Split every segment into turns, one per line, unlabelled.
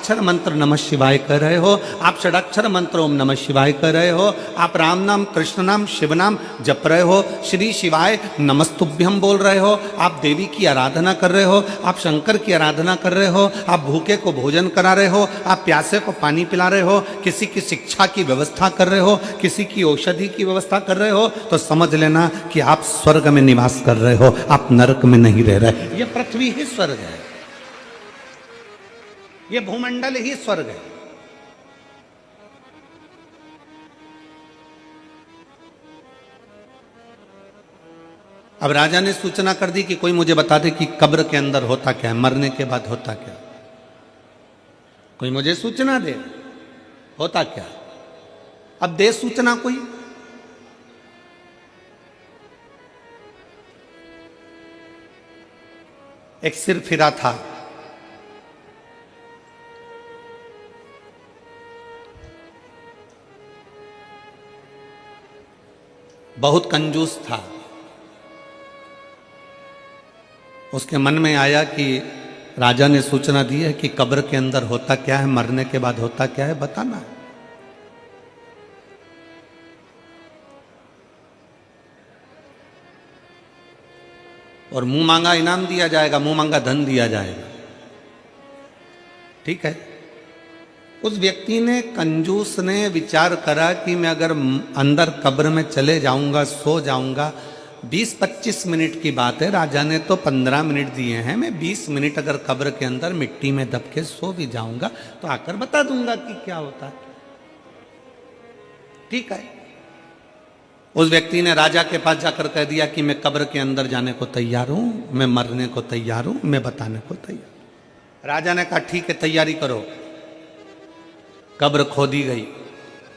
पंचाक्षर मंत्र नमः शिवाय कर रहे हो, आप षडाक्षर मंत्र ओम नमः शिवाय कर रहे हो, आप राम नाम कृष्ण नाम शिव नाम जप रहे हो, श्री शिवाय नमस्तुभ्यम बोल रहे हो, आप देवी की आराधना कर रहे हो, आप शंकर की आराधना कर रहे हो, आप भूखे को भोजन करा रहे हो, आप प्यासे को पानी पिला रहे हो, किसी की शिक्षा की व्यवस्था कर रहे हो, किसी की औषधि की व्यवस्था कर रहे हो, तो समझ लेना कि आप स्वर्ग में निवास कर रहे हो, आप नरक में नहीं रह रहे। ये पृथ्वी ही स्वर्ग है, ये भूमंडल ही स्वर्ग है। अब राजा ने सूचना कर दी कि कोई मुझे बता दे कि कब्र के अंदर होता क्या है, मरने के बाद होता क्या, कोई मुझे सूचना दे होता क्या। अब दे सूचना कोई। एक सिर फिरा था, बहुत कंजूस था। उसके मन में आया कि राजा ने सूचना दी है कि कब्र के अंदर होता क्या है, मरने के बाद होता क्या है, बताना है। और मुंह मांगा इनाम दिया जाएगा, मुंह मांगा धन दिया जाएगा। ठीक है। उस व्यक्ति ने, कंजूस ने विचार करा कि मैं अगर अंदर कब्र में चले जाऊंगा, सो जाऊंगा, 20-25 मिनट की बात है, राजा ने तो 15 मिनट दिए हैं, मैं 20 मिनट अगर कब्र के अंदर मिट्टी में दब के सो भी जाऊंगा तो आकर बता दूंगा कि क्या होता है। ठीक है। उस व्यक्ति ने राजा के पास जाकर कह दिया कि मैं कब्र के अंदर जाने को तैयार हूं, मैं मरने को तैयार हूं, मैं बताने को तैयार। राजा ने कहा ठीक है, तैयारी करो। कब्र खोदी गई,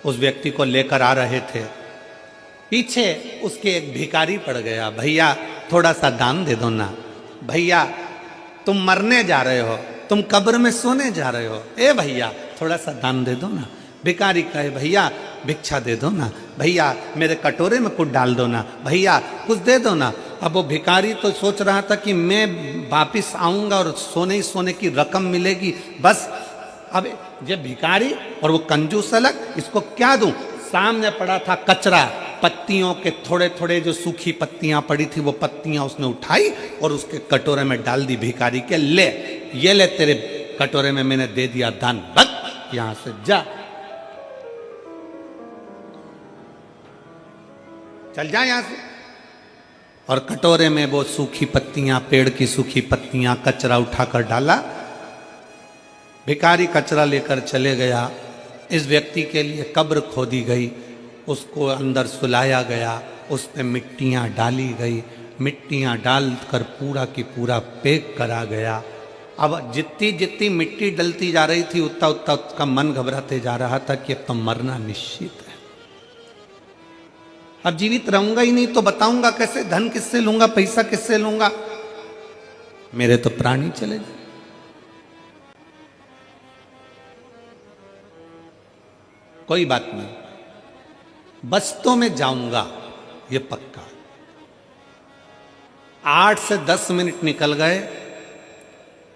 उस व्यक्ति को लेकर आ रहे थे, पीछे उसके एक भिखारी पड़ गया। भैया थोड़ा सा दान दे दो ना, भैया तुम मरने जा रहे हो, तुम कब्र में सोने जा रहे हो, ए भैया थोड़ा सा दान दे दो ना। भिखारी कहे भैया भिक्षा दे दो ना, भैया मेरे कटोरे में कुछ डाल दो ना, भैया कुछ दे दो ना। अब वो भिखारी तो सोच रहा था कि मैं वापिस आऊंगा और सोने ही सोने की रकम मिलेगी, बस। अब ये भिखारी और वो कंजूस अलग, इसको क्या दूं। सामने पड़ा था कचरा, पत्तियों के थोड़े थोड़े जो सूखी पत्तियां पड़ी थी, वो पत्तियां उसने उठाई और उसके कटोरे में डाल दी भिखारी के। ले ये ले, तेरे कटोरे में मैंने दे दिया दान, भग यहां से जा, चल जा यहां से। और कटोरे में वो सूखी पत्तियां, पेड़ की सूखी पत्तियां, कचरा उठाकर डाला। भिखारी कचरा लेकर चले गया। इस व्यक्ति के लिए कब्र खोदी गई, उसको अंदर सुलाया गया, उस पे मिट्टियां डाली गई, मिट्टियां डालकर पूरा की पूरा पैक करा गया। अब जितनी जितनी मिट्टी डलती जा रही थी, उतना उतना उसका मन घबराते जा रहा था कि अब तो मरना निश्चित है, अब जीवित रहूंगा ही नहीं तो बताऊंगा कैसे, धन किससे लूंगा, पैसा किससे लूंगा, मेरे तो प्राण ही चले जाए। कोई बात नहीं, बस तो मैं जाऊंगा, ये पक्का। 8 से 10 मिनट निकल गए,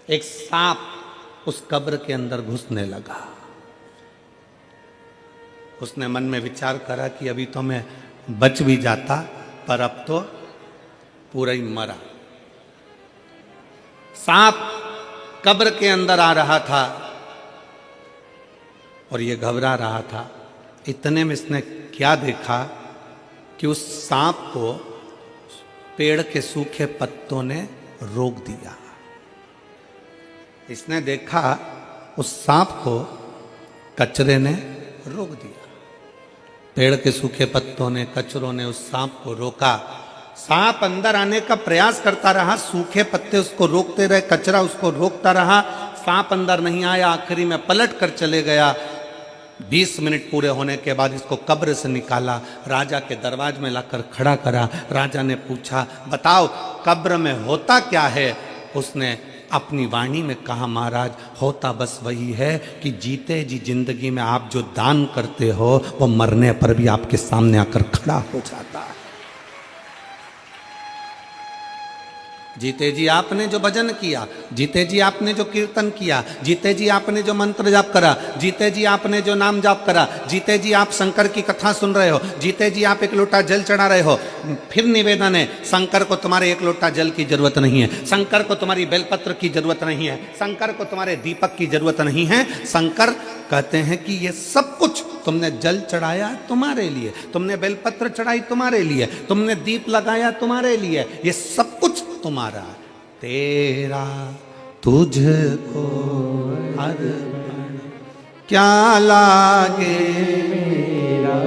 एक सांप उस कब्र के अंदर घुसने लगा। उसने मन में विचार करा कि अभी तो मैं बच भी जाता, पर अब तो पूरा ही मरा। सांप कब्र के अंदर आ रहा था और ये घबरा रहा था। इतने में इसने क्या देखा कि उस सांप को पेड़ के सूखे पत्तों ने रोक दिया। इसने देखा उस सांप को कचरे ने रोक दिया। पेड़ के सूखे पत्तों ने, कचरों ने उस सांप को रोका। सांप अंदर आने का प्रयास करता रहा, सूखे पत्ते उसको रोकते रहे, कचरा उसको रोकता रहा, सांप अंदर नहीं आया। आखिरी में पलट कर चले गया। 20 मिनट पूरे होने के बाद इसको कब्र से निकाला, राजा के दरवाजे में लाकर खड़ा करा। राजा ने पूछा, बताओ कब्र में होता क्या है? उसने अपनी वाणी में कहा, महाराज होता बस वही है कि जीते जी जिंदगी में आप जो दान करते हो वो मरने पर भी आपके सामने आकर खड़ा हो जाता है। जीते जी आपने जो भजन किया, जीते जी आपने जो कीर्तन किया, जीते जी आपने जो मंत्र जाप करा, जीते जी आपने जो नाम जाप करा, जीते जी आप शंकर की कथा सुन रहे हो, जीते जी आप एक लोटा जल चढ़ा रहे हो, फिर निवेदन है, शंकर को तुम्हारे एक लोटा जल की जरूरत नहीं है, शंकर को तुम्हारी बेलपत्र की जरूरत नहीं है, शंकर को तुम्हारे दीपक की जरूरत नहीं है। शंकर कहते हैं कि ये सब कुछ तुमने जल चढ़ाया तुम्हारे लिए, तुमने बेलपत्र चढ़ाई तुम्हारे लिए, तुमने दीप लगाया तुम्हारे लिए, ये सब कुछ तुम्हारा। तेरा तुझको अर्पण क्या लागे मेरा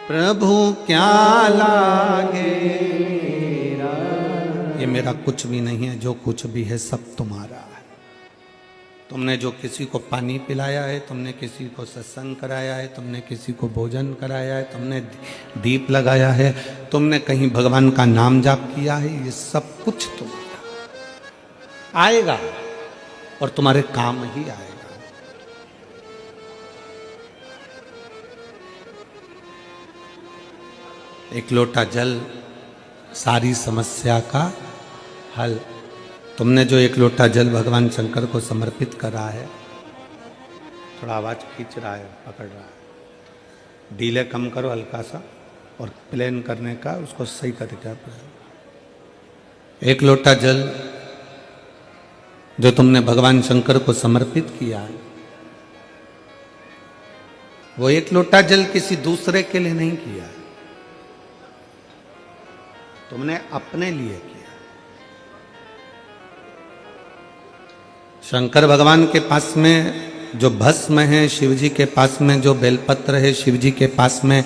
प्रभु, क्या लागे मेरा, ये मेरा कुछ भी नहीं है, जो कुछ भी है सब तुम्हारा है। तुमने जो किसी को पानी पिलाया है, तुमने किसी को सत्संग कराया है, तुमने किसी को भोजन कराया है, तुमने दीप लगाया है, तुमने कहीं भगवान का नाम जाप किया है, ये सब कुछ तुम्हारा आएगा और तुम्हारे काम ही आएगा। एक लोटा जल सारी समस्या का हल। तुमने जो एक लोटा जल भगवान शंकर को समर्पित करा है, थोड़ा आवाज खींच रहा है, पकड़ रहा है, डीले कम करो हल्का सा, और प्लेन करने का उसको सही तरीका पर। एक लोटा जल जो तुमने भगवान शंकर को समर्पित किया है, वो एक लोटा जल किसी दूसरे के लिए नहीं किया, तुमने अपने लिए किया। शंकर भगवान के पास में जो भस्म है, शिव जी के पास में जो बेलपत्र है, शिव जी के पास में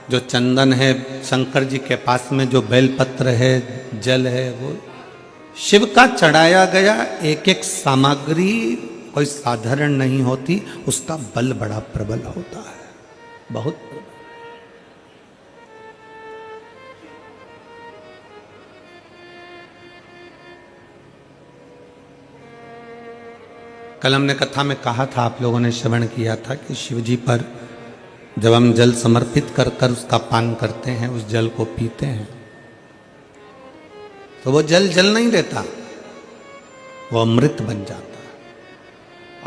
जो चंदन है, शंकर जी के पास में जो बेलपत्र है, जल है, वो शिव का चढ़ाया गया एक एक सामग्री कोई साधारण नहीं होती, उसका बल बड़ा प्रबल होता है, बहुत प्रबल। कल हमने कथा में कहा था, आप लोगों ने श्रवण किया था कि शिव जी पर जब हम जल समर्पित कर कर उसका पान करते हैं, उस जल को पीते हैं, तो वो जल जल नहीं रहता, वो अमृत बन जाता है,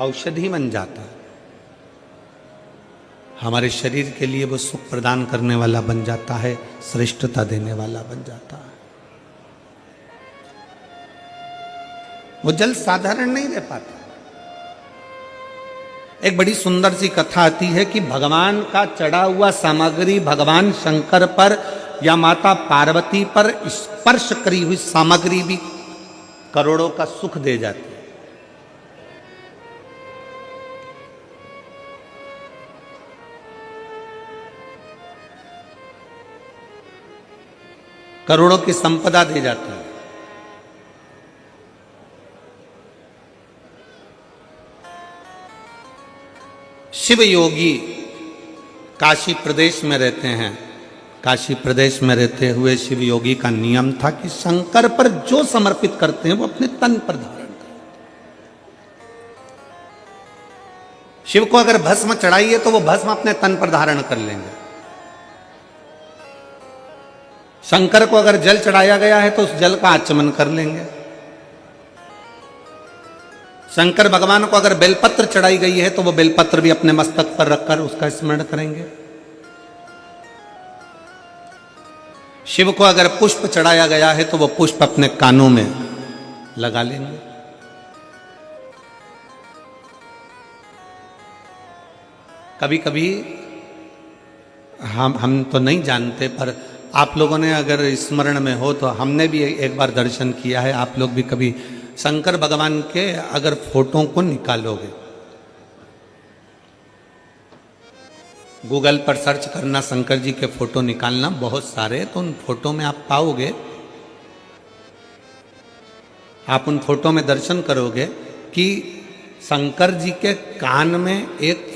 औषधि बन जाता है, हमारे शरीर के लिए वो सुख प्रदान करने वाला बन जाता है, श्रेष्ठता देने वाला बन जाता है। वो जल साधारण नहीं रह पाता। एक बड़ी सुंदर सी कथा आती है कि भगवान का चढ़ा हुआ सामग्री भगवान शंकर पर या माता पार्वती पर स्पर्श करी हुई सामग्री भी करोड़ों का सुख दे जाती है। करोड़ों की संपदा दे जाती है। शिव योगी काशी प्रदेश में रहते हैं। काशी प्रदेश में रहते हुए शिव योगी का नियम था कि शंकर पर जो समर्पित करते हैं वो अपने तन पर धारण करें। शिव को अगर भस्म चढ़ाइए तो वो भस्म अपने तन पर धारण कर लेंगे। शंकर को अगर जल चढ़ाया गया है तो उस जल का आचमन कर लेंगे। शंकर भगवान को अगर बेलपत्र चढ़ाई गई है तो वो बेलपत्र भी अपने मस्तक पर रखकर उसका स्मरण करेंगे। शिव को अगर पुष्प चढ़ाया गया है तो वो पुष्प अपने कानों में लगा लेंगे। कभी कभी हम तो नहीं जानते, पर आप लोगों ने अगर स्मरण में हो तो हमने भी एक बार दर्शन किया है। आप लोग भी कभी शंकर भगवान के अगर फोटो को निकालोगे, गूगल पर सर्च करना शंकर जी के फोटो निकालना, बहुत सारे, तो उन फोटो में आप पाओगे, आप उन फोटो में दर्शन करोगे कि शंकर जी के कान में एक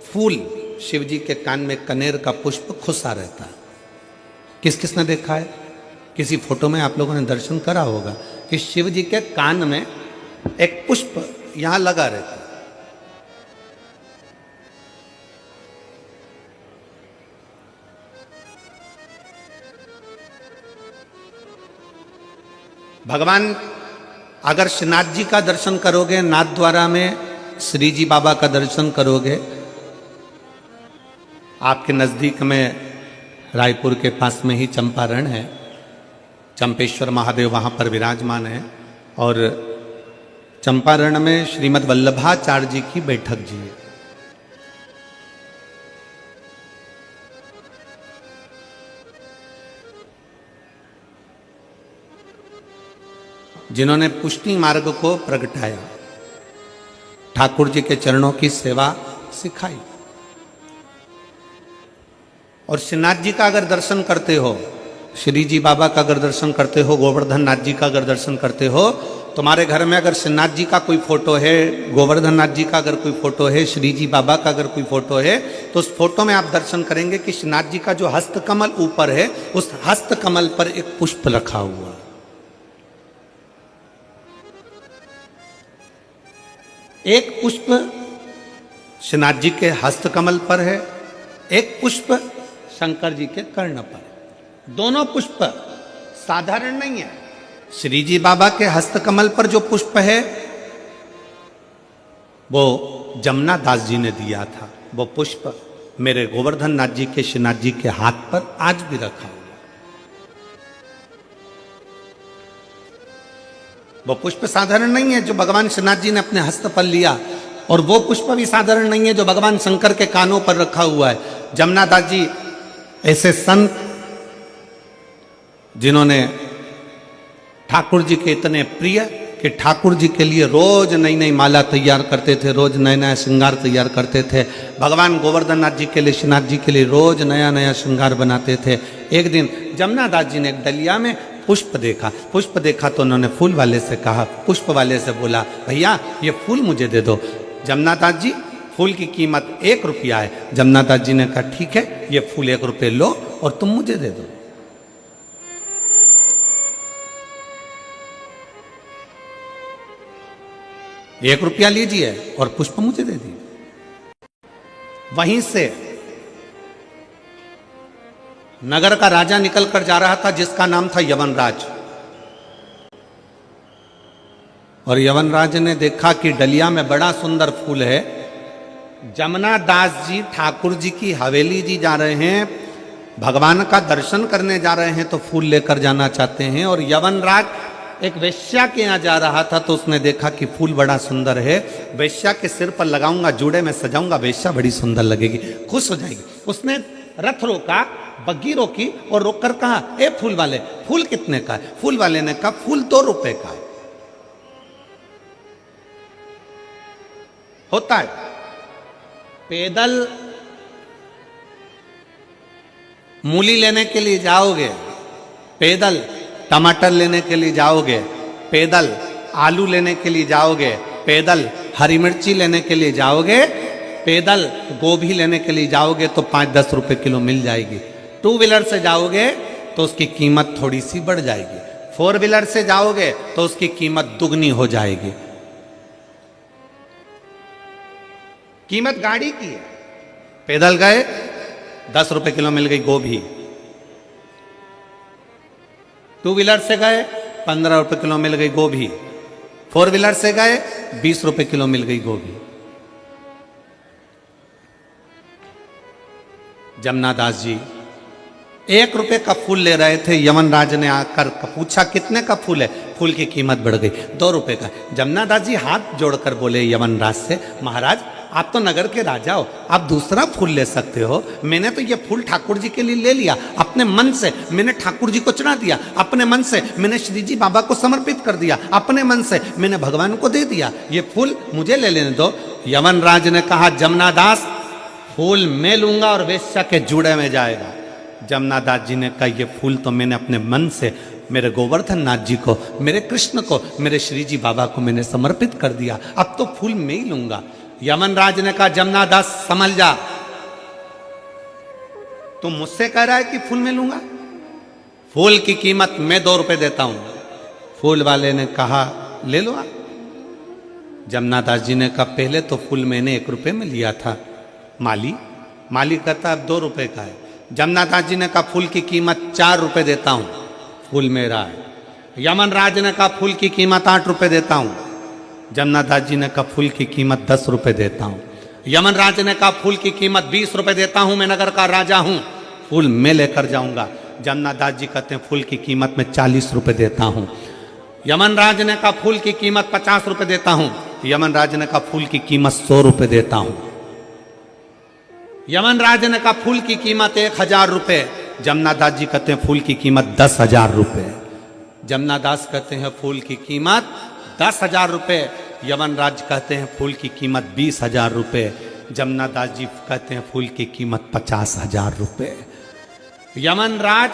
फूल, शिव जी के कान में कनेर का पुष्प खुसा रहता है। किस किस ने देखा है? किसी फोटो में आप लोगों ने दर्शन करा होगा कि शिव जी के कान में एक पुष्प यहां लगा रहता है। भगवान अगर श्रीनाथ जी का दर्शन करोगे, नाथ द्वारा में श्री जी बाबा का दर्शन करोगे, आपके नज़दीक में रायपुर के पास में ही चंपारण है, चंपेश्वर महादेव वहाँ पर विराजमान है, और चंपारण में श्रीमद् वल्लभाचार्य जी की बैठक जी है। जिन्होंने पुष्टि मार्ग को प्रगटाया, ठाकुर जी के चरणों की सेवा सिखाई। और श्रीनाथ जी का अगर दर्शन करते हो, श्री जी बाबा का अगर दर्शन करते हो, गोवर्धन नाथ जी का अगर दर्शन करते हो, तुम्हारे घर में अगर श्रीनाथ जी का कोई फोटो है, गोवर्धन नाथ जी का अगर कोई फोटो है, श्री जी बाबा का अगर कोई फोटो है, तो उस फोटो में आप दर्शन करेंगे कि श्रीनाथ जी का जो हस्तकमल ऊपर है, उस हस्तकमल पर एक पुष्प रखा हुआ है। एक पुष्प श्रीनाथ जी के हस्तकमल पर है, एक पुष्प शंकर जी के कर्ण पर है। दोनों पुष्प साधारण नहीं है। श्री जी बाबा के हस्तकमल पर जो पुष्प है वो जमुना दास जी ने दिया था। वो पुष्प मेरे गोवर्धन नाथ जी के, श्रीनाथ जी के हाथ पर आज भी रखा हुआ। वो पुष्प साधारण नहीं है जो भगवान श्रीनाथ जी ने अपने हस्त पर लिया, और वो पुष्प भी साधारण नहीं है जो भगवान शंकर के कानों पर रखा हुआ है। जमुना दास जी ऐसे संत जिन्होंने ठाकुर जी के इतने प्रिय कि ठाकुर जी के लिए रोज नई नई माला तैयार करते थे, रोज नया नया श्रृंगार तैयार करते थे। भगवान गोवर्धन नाथ जी के लिए, श्रीनाथ जी के लिए रोज नया नया श्रृंगार बनाते थे। एक दिन जमुना दास जी ने एक डलिया में पुष्प देखा तो उन्होंने फूल वाले से कहा, पुष्प वाले से बोला, भैया ये फूल मुझे दे दो। जमुना दास जी, फूल की कीमत 1 रुपया है। जमुना दास जी ने कहा, ठीक है, ये फूल 1 रुपये लो और तुम मुझे दे दो। एक रुपया लीजिए और पुष्प मुझे दे दिए। वहीं से नगर का राजा निकल कर जा रहा था जिसका नाम था यवनराज, और यवनराज ने देखा कि डलिया में बड़ा सुंदर फूल है। जमुना दास जी ठाकुर जी की हवेली जी जा रहे हैं, भगवान का दर्शन करने जा रहे हैं, तो फूल लेकर जाना चाहते हैं। और यवनराज एक वेश्या के यहाँ जा रहा था तो उसने देखा कि फूल बड़ा सुंदर है, वेश्या के सिर पर लगाऊंगा, जूड़े में सजाऊंगा, वेश्या बड़ी सुंदर लगेगी, खुश हो जाएगी। उसने रथ रोका, बग्गी रोकी और रोककर कहा, ए फूल वाले, फूल कितने का है? फूल वाले ने कहा, फूल 2 रुपए का है। होता है पैदल मूली लेने के लिए जाओगे, पैदल टमाटर लेने के लिए जाओगे, पैदल आलू लेने के लिए जाओगे, पैदल हरी मिर्ची लेने के लिए जाओगे, पैदल गोभी लेने के लिए जाओगे तो 5-10 रुपए किलो मिल जाएगी। 2 व्हीलर से जाओगे तो उसकी कीमत थोड़ी सी बढ़ जाएगी, 4 व्हीलर से जाओगे तो उसकी कीमत दुगनी हो जाएगी। कीमत गाड़ी की है। पैदल गए 10 रुपए किलो मिल गई गोभी, 2 व्हीलर से गए 15 रुपए किलो मिल गई गोभी, 4 व्हीलर से गए 20 रुपए किलो मिल गई गोभी। जमुना दास जी 1 रुपए का फूल ले रहे थे, यवनराज ने आकर पूछा, कितने का फूल है? फूल की कीमत बढ़ गई, 2 रुपए का। जमुना दास जी हाथ जोड़कर बोले यवनराज से, महाराज आप तो नगर के राजा हो, आप दूसरा फूल ले सकते हो। मैंने तो ये फूल ठाकुर जी के लिए ले लिया, अपने मन से मैंने ठाकुर जी को चढ़ा दिया, अपने मन से मैंने श्री जी बाबा को समर्पित कर दिया, अपने मन से मैंने भगवान को दे दिया, ये फूल मुझे ले लेने दो। यवनराज ने कहा, जमुना दास फूल मैं लूंगा और वेश्या के जूड़े में जाएगा। जमुना दास जी ने कहा, ये फूल तो मैंने अपने मन से मेरे गोवर्धन नाथ जी को, मेरे कृष्ण को, मेरे श्री जी बाबा को मैंने समर्पित कर दिया, अब तो फूल मैं ही लूंगा। यमनराज ने कहा, जमुना दास समझ जा, तुम मुझसे कह रहा है कि फूल मैं लूंगा, फूल की कीमत मैं 2 रुपए देता हूं। फूल वाले ने कहा, ले लो आप। जमुना दास जी ने कहा, पहले तो फूल मैंने 1 रुपए में लिया था, माली कहता अब 2 रुपए का है। जमुना दास जी ने कहा, फूल की कीमत 4 रुपए देता हूं, फूल मेरा है। यमनराज ने कहा फूल की कीमत 8 रुपए देता हूं। जमनादास जी ने कहा फूल की कीमत 10 रुपए देता हूं। यमनराज ने कहा फूल की कीमत 20 रुपए देता हूं, मैं नगर का राजा हूं, फूल मैं लेकर जाऊंगा। जमनादास जी कहते हैं फूल की कीमत में 40 रुपए देता हूं। यमनराज ने कहा फूल की कीमत 50 रुपए देता हूं। यमनराज ने कहा फूल की कीमत 100 रुपए देता हूं। यमनराज ने कहा फूल की कीमत 1000 रुपए। जमनादास जी कहते हैं फूल की कीमत 10,000 रुपए। जमनादास कहते हैं फूल की कीमत 10,000 रुपए। यमनराज कहते हैं फूल की कीमत 20,000 रुपए। जमनादास जी कहते हैं फूल की कीमत 50,000 रुपए। यमनराज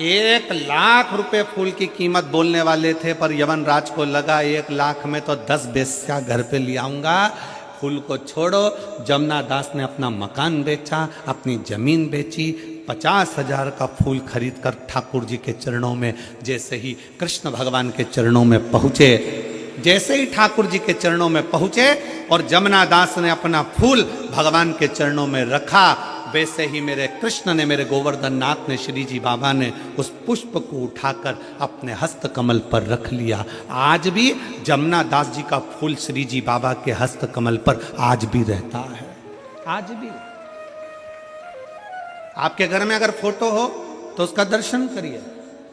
1,00,000 रुपए फूल की कीमत बोलने वाले थे, पर यमनराज को लगा 1,00,000 में तो 10 बेस्या घर पे ले आऊंगा, फूल को छोड़ो। जमनादास ने अपना मकान बेचा, अपनी जमीन बेची, 50,000 का फूल खरीद कर ठाकुर जी के चरणों में, जैसे ही कृष्ण भगवान के चरणों में पहुंचे, जैसे ही ठाकुर जी के चरणों में पहुंचे और जमनादास ने अपना फूल भगवान के चरणों में रखा, वैसे ही मेरे कृष्ण ने, मेरे गोवर्धन नाथ ने, श्री जी बाबा ने उस पुष्प को उठाकर अपने हस्त कमल पर रख लिया। आज भी जमनादास जी का फूल श्री जी बाबा के हस्त कमल पर आज भी रहता है। आज भी आपके घर में अगर फोटो हो तो उसका दर्शन करिए,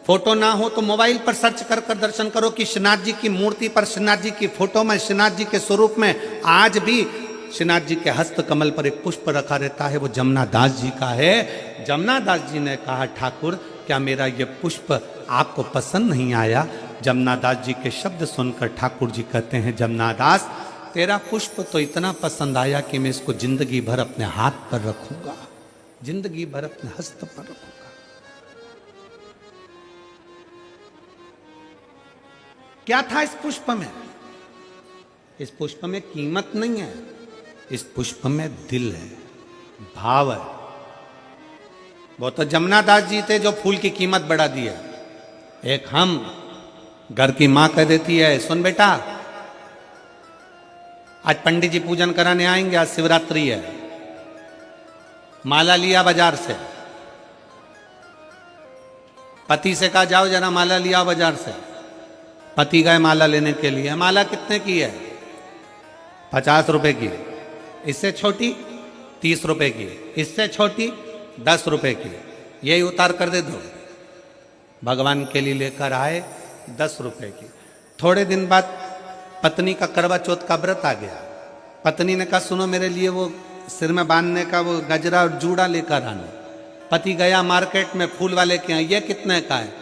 फोटो ना हो तो मोबाइल पर सर्च कर कर दर्शन करो कि श्रीनाथ जी की मूर्ति पर, श्रीनाथ जी की फोटो में, श्रीनाथ जी के स्वरूप में आज भी श्रीनाथ जी के हस्त कमल पर एक पुष्प रखा रहता है, वो जमनादास जी का है। जमनादास जी ने कहा ठाकुर क्या मेरा ये पुष्प आपको पसंद नहीं आया? जमनादास जी के शब्द सुनकर ठाकुर जी कहते हैं जमनादास तेरा पुष्प तो इतना पसंद आया कि मैं इसको जिंदगी भर अपने हाथ पर रखूंगा, जिंदगी भर अपने हस्त पर रखूंगा। क्या था इस पुष्प में? इस पुष्प में कीमत नहीं है, इस पुष्प में दिल है, भाव है। वो तो जमनादास जी थे जो फूल की कीमत बढ़ा दी है। एक हम घर की मां कह देती है सुन बेटा आज पंडित जी पूजन कराने आएंगे, आज शिवरात्रि है, माला लिया बाजार से। पति से कहा जाओ जरा माला लिया बाजार से। पति गए माला लेने के लिए। माला कितने की है? 50 रुपए की। इससे छोटी 30 रुपए की, इससे छोटी 10 रुपए की। यही उतार कर दे दो। भगवान के लिए लेकर आए 10 रुपए की। थोड़े दिन बाद पत्नी का करवा चौथ का व्रत आ गया। पत्नी ने कहा सुनो मेरे लिए वो सिर में बांधने का वो गजरा और जूड़ा लेकर आना। पति गया मार्केट में फूल वाले के यहाँ, ये कितने का है?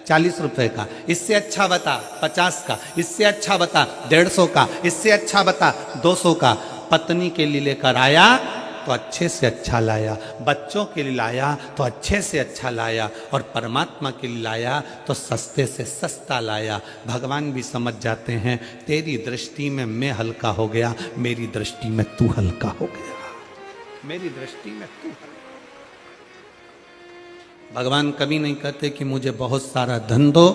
40 रुपए का। इससे अच्छा बता 50 का, इससे अच्छा बता 150 का, इससे अच्छा बता 200 का। पत्नी के लिए लेकर आया तो अच्छे से अच्छा लाया, बच्चों के लिए लाया तो अच्छे से अच्छा लाया, और परमात्मा के लिए लाया तो सस्ते से सस्ता लाया। भगवान भी समझ जाते हैं तेरी दृष्टि में मैं हल्का हो गया, मेरी दृष्टि में तू हल्का हो गया, मेरी दृष्टि में तू हल्का। भगवान कभी नहीं कहते कि मुझे बहुत सारा धन दो,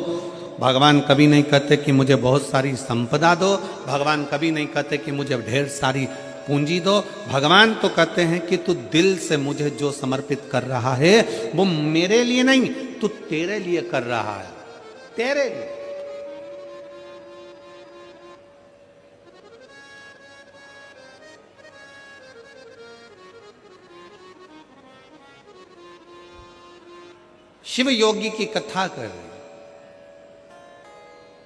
भगवान कभी नहीं कहते कि मुझे बहुत सारी संपदा दो, भगवान कभी नहीं कहते कि मुझे ढेर सारी पूंजी दो। भगवान तो कहते हैं कि तू दिल से मुझे जो समर्पित कर रहा है वो मेरे लिए नहीं, तू तेरे लिए कर रहा है, तेरे लिए। शिव योगी की कथा कर रहे।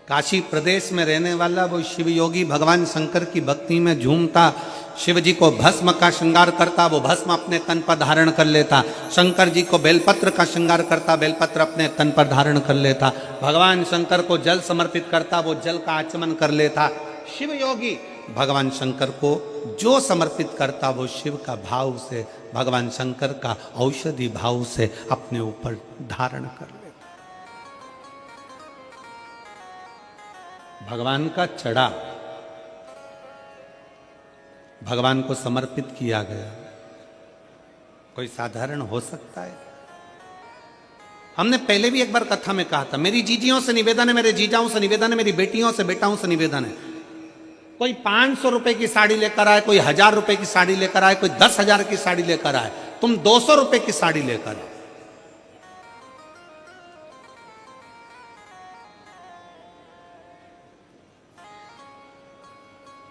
काशी प्रदेश में रहने वाला वो शिव योगी भगवान शंकर की भक्ति में झूमता, शिव जी को भस्म का श्रृंगार करता, वो भस्म अपने तन पर धारण कर लेता। शंकर जी को बेलपत्र का श्रृंगार करता, बेलपत्र अपने तन पर धारण कर लेता। भगवान शंकर को जल समर्पित करता, वो जल का आचमन कर लेता। शिव योगी भगवान शंकर को जो समर्पित करता वो शिव का भाव से, भगवान शंकर का औषधि भाव से अपने ऊपर धारण कर लेता। भगवान का चढ़ा भगवान को समर्पित किया गया, कोई साधारण हो सकता है? हमने पहले भी एक बार कथा में कहा था, मेरी जीजियों से निवेदन है, मेरे जीजाओं से निवेदन है, मेरी बेटियों से बेटाओं से निवेदन है, कोई 500 रुपए की साड़ी लेकर आए, कोई 1000 रुपए की साड़ी लेकर आए, कोई 10,000 की साड़ी लेकर आए, तुम 200 रुपए की साड़ी लेकर आए।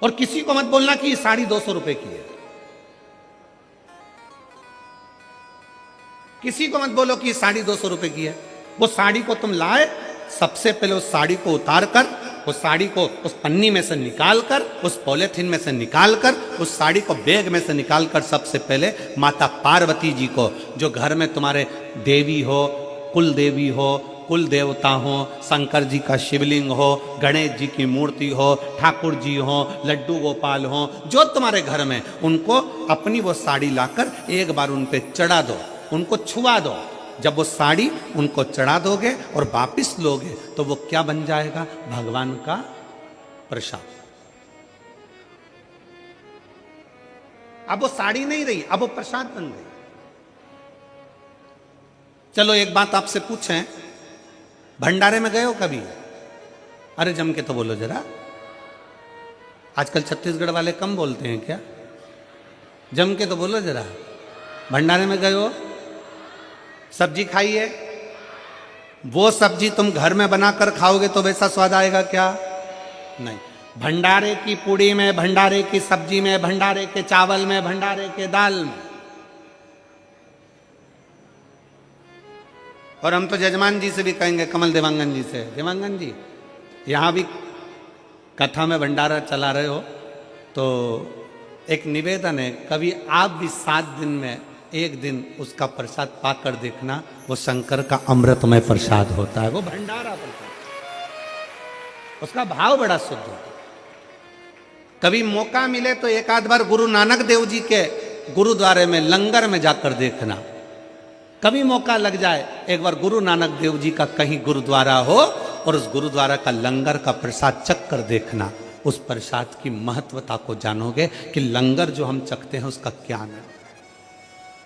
और किसी को मत बोलना कि ये साड़ी 200 रुपए की है। किसी को मत बोलो कि ये साड़ी 200 रुपए की है। वो साड़ी को तुम लाए, सबसे पहले उस साड़ी को उतार कर, उस साड़ी को उस पन्नी में से निकाल कर, उस पॉलिथीन में से निकाल कर, उस साड़ी को बैग में से निकाल कर सबसे पहले माता पार्वती जी को, जो घर में तुम्हारे देवी हो, कुल देवी हो, कुल देवता हो, शंकर जी का शिवलिंग हो, गणेश जी की मूर्ति हो, ठाकुर जी हो, लड्डू गोपाल हो, जो तुम्हारे घर में, उनको अपनी वो साड़ी लाकर एक बार उन पे चढ़ा दो, उनको छुआ दो। जब वो साड़ी उनको चढ़ा दोगे और वापिस लोगे तो वो क्या बन जाएगा? भगवान का प्रसाद। अब वो साड़ी नहीं रही, अब वो प्रसाद बन गई। चलो एक बात आपसे पूछें, भंडारे में गए हो कभी? अरे जम के तो बोलो जरा। आजकल छत्तीसगढ़ वाले कम बोलते हैं क्या? जम के तो बोलो जरा। भंडारे में गए हो, सब्जी खाई है, वो सब्जी तुम घर में बनाकर खाओगे तो वैसा स्वाद आएगा क्या? नहीं। भंडारे की पूड़ी में, भंडारे की सब्जी में, भंडारे के चावल में, भंडारे के दाल में। और हम तो जजमान जी से भी कहेंगे, कमल देवांगन जी से, देवांगन जी यहाँ भी कथा में भंडारा चला रहे हो तो एक निवेदन है, कभी आप भी 7 दिन में एक दिन उसका प्रसाद पाकर देखना, वो शंकर का अमृतमय प्रसाद होता है, वो भंडारा प्रसाद, उसका भाव बड़ा शुद्ध होता है। कभी मौका मिले तो एक आध बार गुरु नानक देव जी के गुरुद्वारे में लंगर में जाकर देखना। कभी मौका लग जाए, एक बार गुरु नानक देव जी का कहीं गुरुद्वारा हो और उस गुरुद्वारा का लंगर का प्रसाद चख कर देखना, उस प्रसाद की महत्वता को जानोगे कि लंगर जो हम चखते हैं उसका क्या है।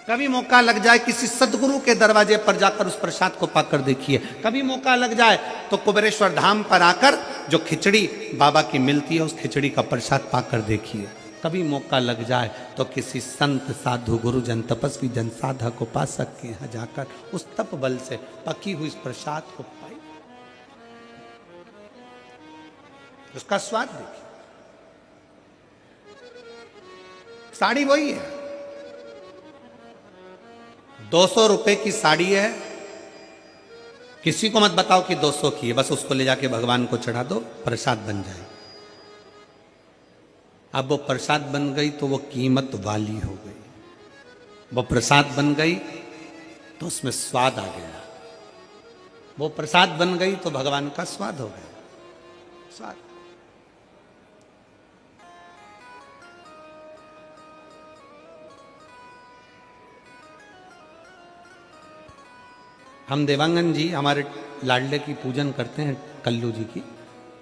कभी मौका लग जाए किसी सदगुरु के दरवाजे पर जाकर उस प्रसाद को पाकर देखिए। कभी मौका लग जाए तो कुबेरेश्वर धाम पर आकर जो खिचड़ी बाबा की मिलती है उस खिचड़ी का प्रसाद पाकर देखिए। कभी मौका लग जाए तो किसी संत साधु गुरुजन तपस्वी जन साधक उपासक के यहाँ जाकर उस तप बल से पकी हुई इस प्रसाद को पाई, उसका स्वाद देखिए। साड़ी वही है, 200 रुपए की साड़ी है, किसी को मत बताओ कि 200 की है, बस उसको ले जाके भगवान को चढ़ा दो, प्रसाद बन जाए। अब वो प्रसाद बन गई तो वो कीमत वाली हो गई, वो प्रसाद बन गई तो उसमें स्वाद आ गया, वो प्रसाद बन गई तो भगवान का स्वाद हो गया, स्वाद। हम देवांगन जी हमारे लाडले की पूजन करते हैं, कल्लू जी की,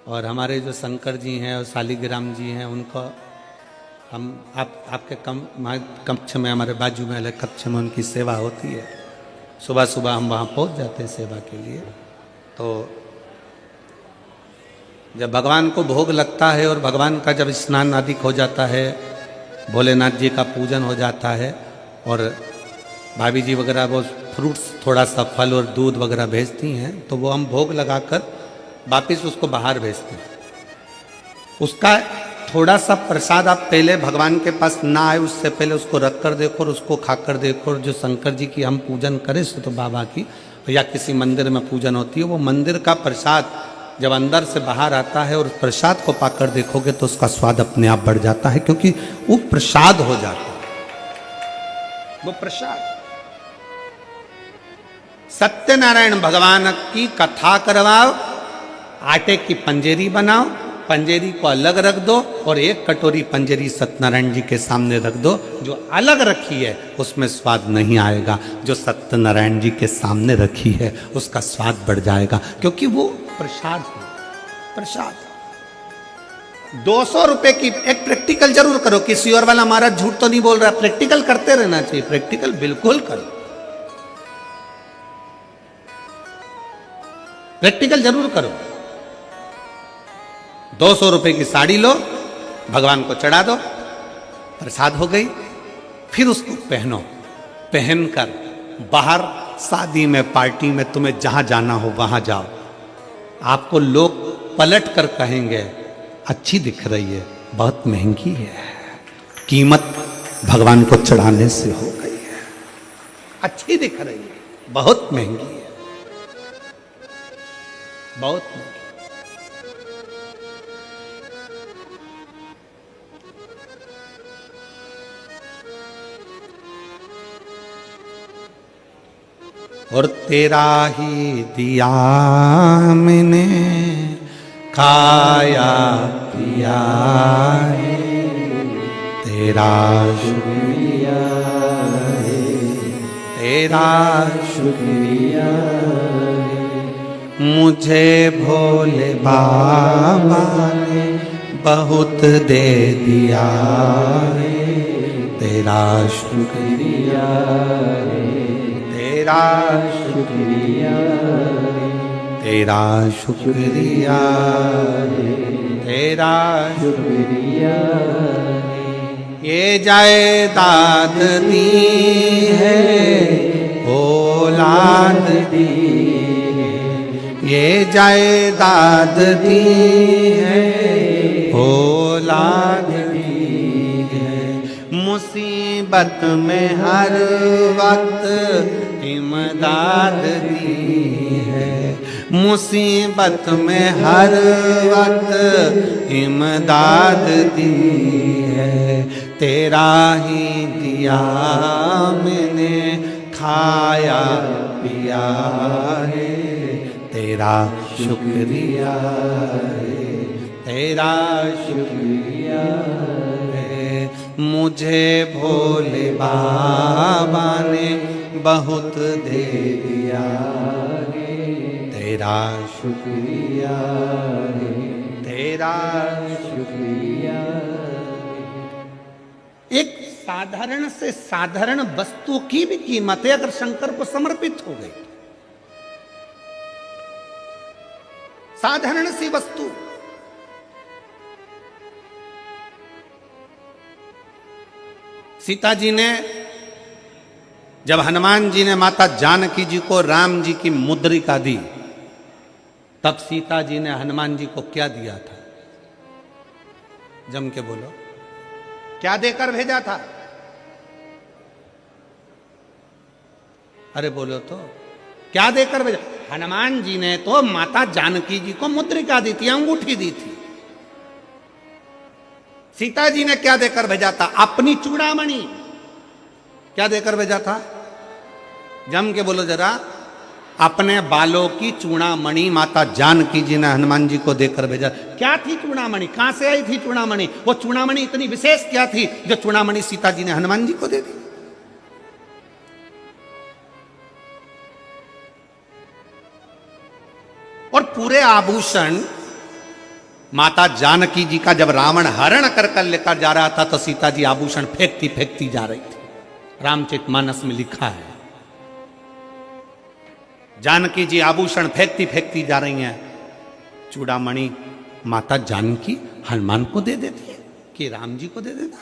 और हमारे जो शंकर जी हैं और शालिग्राम जी हैं उनको हम आपके कक्ष में, हमारे बाजू में अलग कक्ष में उनकी सेवा होती है। सुबह सुबह हम वहाँ पहुँच जाते हैं सेवा के लिए। तो जब भगवान को भोग लगता है और भगवान का जब स्नान आदि हो जाता है, भोलेनाथ जी का पूजन हो जाता है और भाभी जी वगैरह वो फ्रूट्स थोड़ा सा फल और दूध वगैरह भेजती हैं, तो वो हम भोग लगाकर वापिस उसको बाहर भेजते हैं। उसका थोड़ा सा प्रसाद आप पहले भगवान के पास ना आए उससे पहले उसको रख कर देखो और उसको खाकर देखो। और जो शंकर जी की हम पूजन करें तो बाबा की या किसी मंदिर में पूजन होती है, वो मंदिर का प्रसाद जब अंदर से बाहर आता है और प्रसाद को पाकर देखोगे तो उसका स्वाद अपने आप बढ़ जाता है, क्योंकि वो प्रसाद हो जाता है, वो प्रसाद। सत्यनारायण भगवान की कथा करवाओ, आटे की पंजेरी बनाओ, पंजेरी को अलग रख दो और एक कटोरी पंजेरी सत्यनारायण जी के सामने रख दो। जो अलग रखी है उसमें स्वाद नहीं आएगा, जो सत्यनारायण जी के सामने रखी है उसका स्वाद बढ़ जाएगा, क्योंकि वो प्रसाद है, प्रसाद। 200 रुपए की एक प्रैक्टिकल जरूर करो। किसी और वाला महाराज झूठ तो नहीं बोल रहा, प्रैक्टिकल करते रहना चाहिए, प्रैक्टिकल बिल्कुल करो, प्रैक्टिकल जरूर करो। 200 रुपए की साड़ी लो, भगवान को चढ़ा दो, प्रसाद हो गई। फिर उसको पहनो, पहनकर बाहर शादी में, पार्टी में, तुम्हें जहां जाना हो वहां जाओ। आपको लोग पलट कर कहेंगे अच्छी दिख रही है, बहुत महंगी है, कीमत भगवान को चढ़ाने से हो गई है। अच्छी दिख रही है, बहुत महंगी है, बहुत महंगी। और तेरा ही दिया मैंने खाया पिया है, तेरा शुक्रिया है, तेरा शुक्रिया है। मुझे भोले बाबा ने बहुत दे दिया है, तेरा शुक्रिया है, तेरा शुक्रिया है, तेरा शुक्रिया है, तेरा शुक्रिया है। ये जायदाद दी है, औलाद दी है, ये जायदाद दी है, औलाद दी है। मुसीबत में हर वक्त इमदाद दी है, मुसीबत में हर वक्त इमदाद दी है। तेरा ही दिया मैंने खाया पिया है, तेरा शुक्रिया है, तेरा शुक्रिया है। मुझे भोले बाबा ने बहुत दे दिया है, तेरा शुक्रिया है, तेरा शुक्रिया है। एक साधारण से साधारण वस्तु की भी कीमत है अगर शंकर को समर्पित हो गई। साधारण सी वस्तु, सीता जी ने जब हनुमान जी ने माता जानकी जी को राम जी की मुद्रिका दी, तब सीता जी ने हनुमान जी को क्या दिया था? जम के बोलो, क्या देकर भेजा था? अरे बोलो तो, क्या देकर भेजा? हनुमान जी ने तो माता जानकी जी को मुद्रिका दी थी, अंगूठी दी थी। सीता जी ने क्या देकर भेजा था? अपनी चूड़ामणि। क्या देकर भेजा था? जम के बोलो जरा। अपने बालों की चूड़ामणि माता जानकी जी ने हनुमान जी को देकर भेजा। क्या थी चूड़ामणि? कहां से आई थी चूड़ामणि? वो चूड़ामणि इतनी विशेष क्या थी जो चूड़ामणि सीता जी ने हनुमान जी को दे दी? और पूरे आभूषण माता जानकी जी का जब रावण हरण कर कर लेकर जा रहा था तो सीता जी आभूषण फेंकती फेंकती जा रही थी। रामचरितमानस में लिखा है, जानकी जी आभूषण फेंकती फेंकती जा रही हैं। चूड़ामणि माता जानकी हनुमान को दे देती है कि राम जी को दे देता।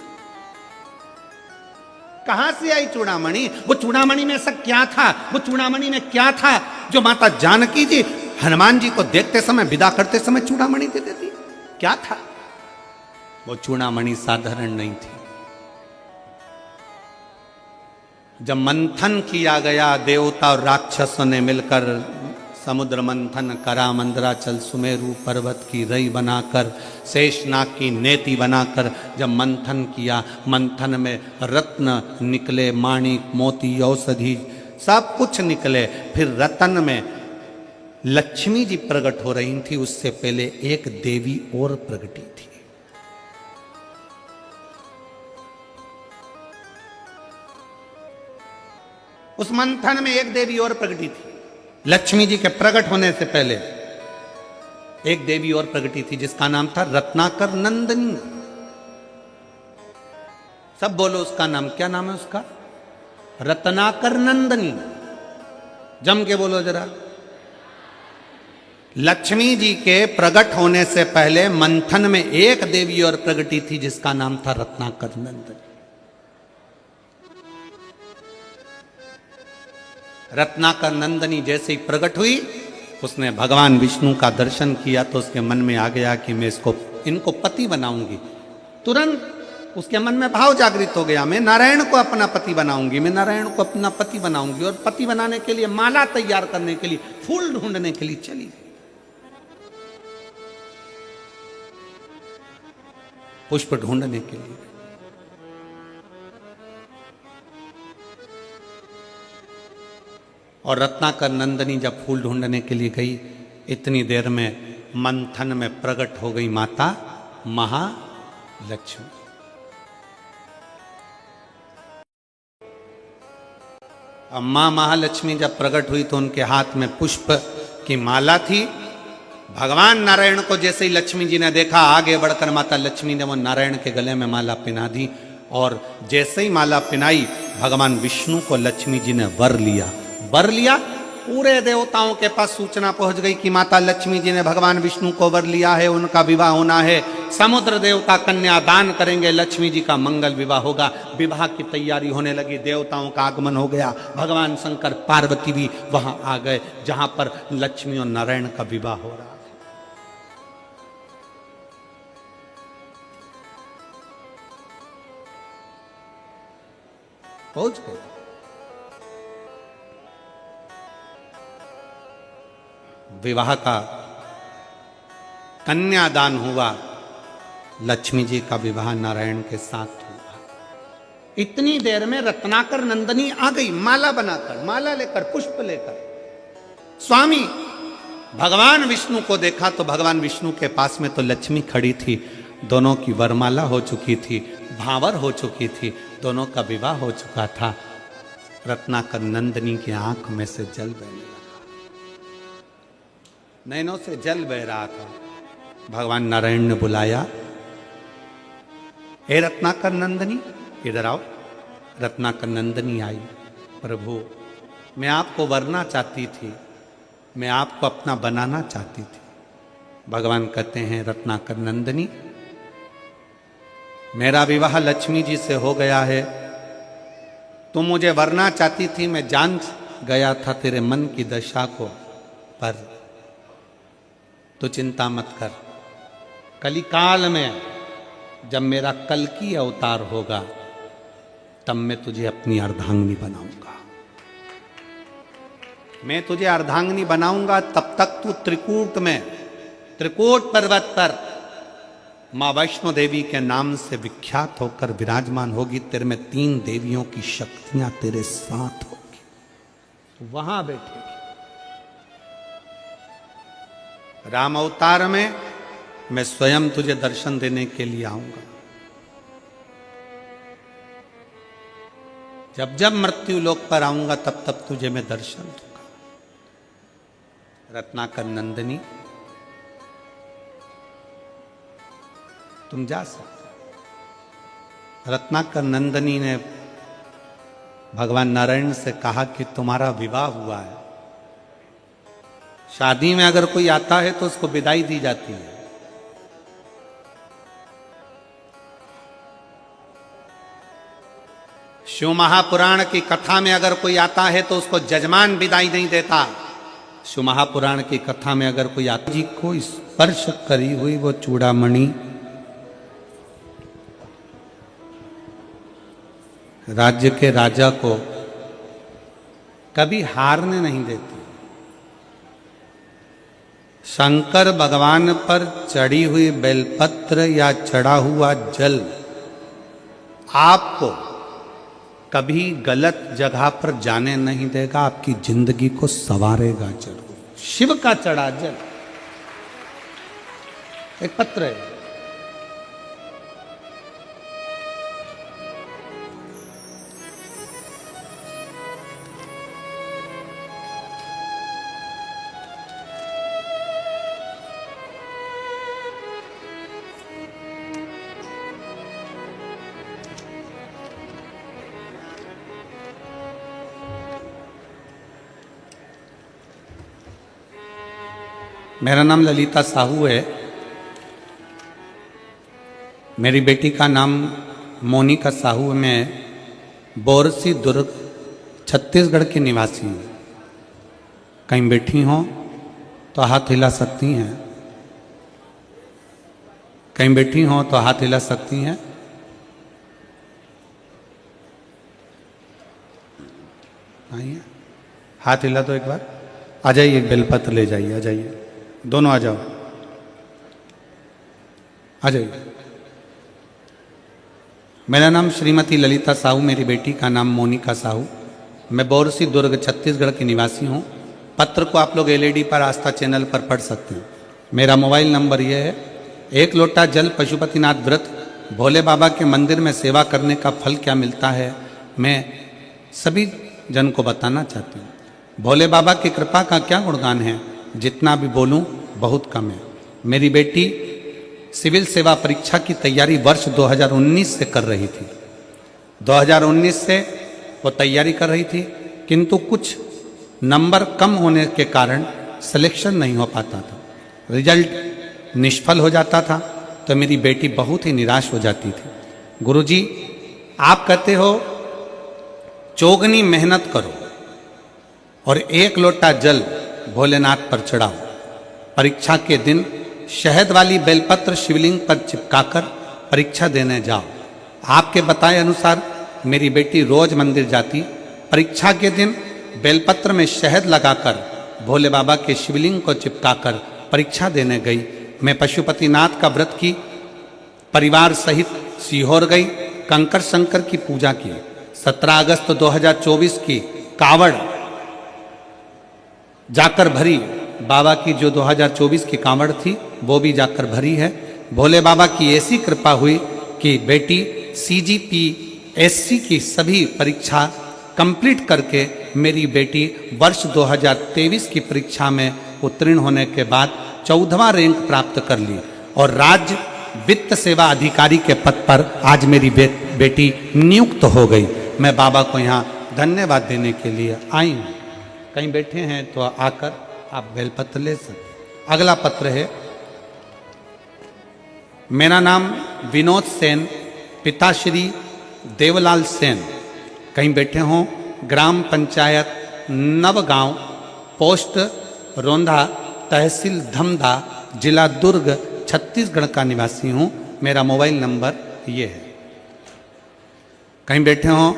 कहां से आई चूड़ामणि? वो चूड़ामणि में ऐसा क्या था? वो चूड़ामणि में क्या था जो माता जानकी जी हनुमान जी को देखते समय, विदा करते समय चूड़ामणि दे देती? क्या था वो? चूड़ामणि साधारण नहीं थी। जब मंथन किया गया देवता और राक्षसों ने मिलकर, समुद्र मंथन करा, मंदराचल सुमेरु पर्वत की रई बनाकर, शेषनाग की नेति बनाकर जब मंथन किया, मंथन में रत्न निकले, माणिक मोती औषधि सब कुछ निकले। फिर रतन में लक्ष्मी जी प्रकट हो रही थी, उससे पहले एक देवी और प्रकटी थी। उस मंथन में एक देवी और प्रकटी थी। लक्ष्मी जी के प्रकट होने से पहले एक देवी और प्रकटी थी जिसका नाम था रत्नाकर नंदिनी। सब बोलो उसका नाम। क्या नाम है उसका? रत्नाकर नंदिनी। जम के बोलो जरा। लक्ष्मी जी के प्रकट होने से पहले मंथन में एक देवी और प्रगटी थी जिसका नाम था रत्नाकर नंदिनी। रत्नाकर नंदिनी जैसे ही प्रकट हुई, उसने भगवान विष्णु का दर्शन किया तो उसके मन में आ गया कि मैं इनको पति बनाऊंगी। तुरंत उसके मन में भाव जागृत हो गया, मैं नारायण को अपना पति बनाऊंगी, मैं नारायण को अपना पति बनाऊंगी। और पति बनाने के लिए माला तैयार करने के लिए, फूल ढूंढने के लिए चली गई, पुष्प ढूंढने के लिए। और रत्नाकर नंदनी जब फूल ढूंढने के लिए गई, इतनी देर में मंथन में प्रकट हो गई माता महालक्ष्मी। अब मां महालक्ष्मी जब प्रकट हुई तो उनके हाथ में पुष्प की माला थी। भगवान नारायण को जैसे ही लक्ष्मी जी ने देखा, आगे बढ़कर माता लक्ष्मी ने वो नारायण के गले में माला पहना दी। और जैसे ही माला पहनाई, भगवान विष्णु को लक्ष्मी जी ने वर लिया। वर लिया, पूरे देवताओं के पास सूचना पहुंच गई कि माता लक्ष्मी जी ने भगवान विष्णु को वर लिया है, उनका विवाह होना है। समुद्र देवता कन्या दान करेंगे, लक्ष्मी जी का मंगल विवाह होगा। विवाह की तैयारी होने लगी, देवताओं का आगमन हो गया। भगवान शंकर पार्वती भी वहां आ गए जहां पर लक्ष्मी और नारायण का विवाह हो रहा है। पहुंच गए। विवाह का कन्यादान हुआ, लक्ष्मी जी का विवाह नारायण के साथ हुआ। इतनी देर में रत्नाकर नंदनी आ गई, माला बनाकर, माला लेकर, पुष्प लेकर। स्वामी भगवान विष्णु को देखा तो भगवान विष्णु के पास में तो लक्ष्मी खड़ी थी। दोनों की वरमाला हो चुकी थी, भावर हो चुकी थी, दोनों का विवाह हो चुका था। रत्नाकर नंदनी की आंख में से जल बहने लगा, नैनों से जल बह रहा था। भगवान नारायण ने बुलाया, हे रत्नाकर नंदनी, इधर आओ। रत्नाकर नंदनी आई। प्रभु, मैं आपको वरना चाहती थी, मैं आपको अपना बनाना चाहती थी। भगवान कहते हैं, रत्नाकर नंदनी, मेरा विवाह लक्ष्मी जी से हो गया है। तुम मुझे वरना चाहती थी, मैं जान गया था तेरे मन की दशा को, पर तो चिंता मत कर। कलिकाल में जब मेरा कल्कि अवतार होगा, तब मैं तुझे अपनी अर्धांगिनी बनाऊंगा। मैं तुझे अर्धांगिनी बनाऊंगा, तब तक तू त्रिकूट में, त्रिकूट पर्वत पर मां वैष्णो देवी के नाम से विख्यात होकर विराजमान होगी। तेरे में 3 देवियों की शक्तियां तेरे साथ होगी, वहां बैठेगी। राम अवतार में मैं स्वयं तुझे दर्शन देने के लिए आऊंगा। जब जब मृत्यु लोक पर आऊंगा, तब तब तुझे मैं दर्शन दूंगा। रत्नाकर नंदनी, तुम जा सकते। रत्नाकर नंदनी ने भगवान नारायण से कहा कि तुम्हारा विवाह हुआ है। शादी में अगर कोई आता है तो उसको विदाई दी जाती है। शिव महापुराण की कथा में अगर कोई आता है तो उसको जजमान विदाई नहीं देता। शिव महापुराण की कथा में अगर कोई आता जी को स्पर्श करी हुई वो चूड़ामणि राज्य के राजा को कभी हारने नहीं देती। शंकर भगवान पर चढ़ी हुई बेलपत्र या चढ़ा हुआ जल आपको कभी गलत जगह पर जाने नहीं देगा, आपकी जिंदगी को संवारेगा जरूर। शिव का चढ़ा जल एक पत्र है। मेरा नाम ललिता साहू है। मेरी बेटी का नाम मोनिका साहू है। मैं बोरसी दुर्ग छत्तीसगढ़ की निवासी हूँ। कहीं बैठी हों तो हाथ हिला सकती हैं। कहीं बैठी हो तो हाथ हिला सकती हैं। आइए, हाथ हिला तो एक बार। आ जाइए, एक बेलपत्र ले जाइए, आ जाइए, दोनों आ जाओ, आ जाइए। मेरा नाम श्रीमती ललिता साहू, मेरी बेटी का नाम मोनिका साहू। मैं बोरसी दुर्ग छत्तीसगढ़ की निवासी हूँ। पत्र को आप लोग एलईडी पर आस्था चैनल पर पढ़ सकते हैं। मेरा मोबाइल नंबर ये है। एक लोटा जल पशुपतिनाथ व्रत भोले बाबा के मंदिर में सेवा करने का फल क्या मिलता है, मैं सभी जन को बताना चाहती हूँ। भोले बाबा की कृपा का क्या गुणगान है, जितना भी बोलूँ बहुत कम है। मेरी बेटी सिविल सेवा परीक्षा की तैयारी वर्ष 2019 से कर रही थी। 2019 से वो तैयारी कर रही थी, किंतु कुछ नंबर कम होने के कारण सिलेक्शन नहीं हो पाता था, रिजल्ट निष्फल हो जाता था, तो मेरी बेटी बहुत ही निराश हो जाती थी। गुरुजी, आप कहते हो चौगनी मेहनत करो और एक लोटा जल भोलेनाथ पर चढ़ाओ। परीक्षा के दिन शहद वाली बेलपत्र शिवलिंग पर चिपकाकर परीक्षा देने जाओ। आपके बताए अनुसार मेरी बेटी रोज मंदिर जाती, परीक्षा के दिन बेलपत्र में शहद लगाकर भोले बाबा के शिवलिंग को चिपकाकर परीक्षा देने गई। मैं पशुपतिनाथ का व्रत की, परिवार सहित सीहोर गई, कंकर शंकर की पूजा की। 17 अगस्त 2024 की कावड़ जाकर भरी, बाबा की जो 2024 की कांवड़ थी वो भी जाकर भरी है। भोले बाबा की ऐसी कृपा हुई कि बेटी CGP SC की सभी परीक्षा कंप्लीट करके मेरी बेटी वर्ष 2023 की परीक्षा में उत्तीर्ण होने के बाद 14वां रैंक प्राप्त कर ली और राज्य वित्त सेवा अधिकारी के पद पर आज मेरी बेटी नियुक्त हो गई। मैं बाबा को यहाँ धन्यवाद देने के लिए आई हूँ। कहीं बैठे हैं तो आकर आप बेलपत्र ले सकते। अगला पत्र है। मेरा नाम विनोद सेन, पिता श्री देवलाल सेन। कहीं बैठे हों, ग्राम पंचायत नवगांव, पोस्ट रोंधा, तहसील धमधा, जिला दुर्ग, छत्तीसगढ़ का निवासी हूँ। मेरा मोबाइल नंबर ये है। कहीं बैठे हों,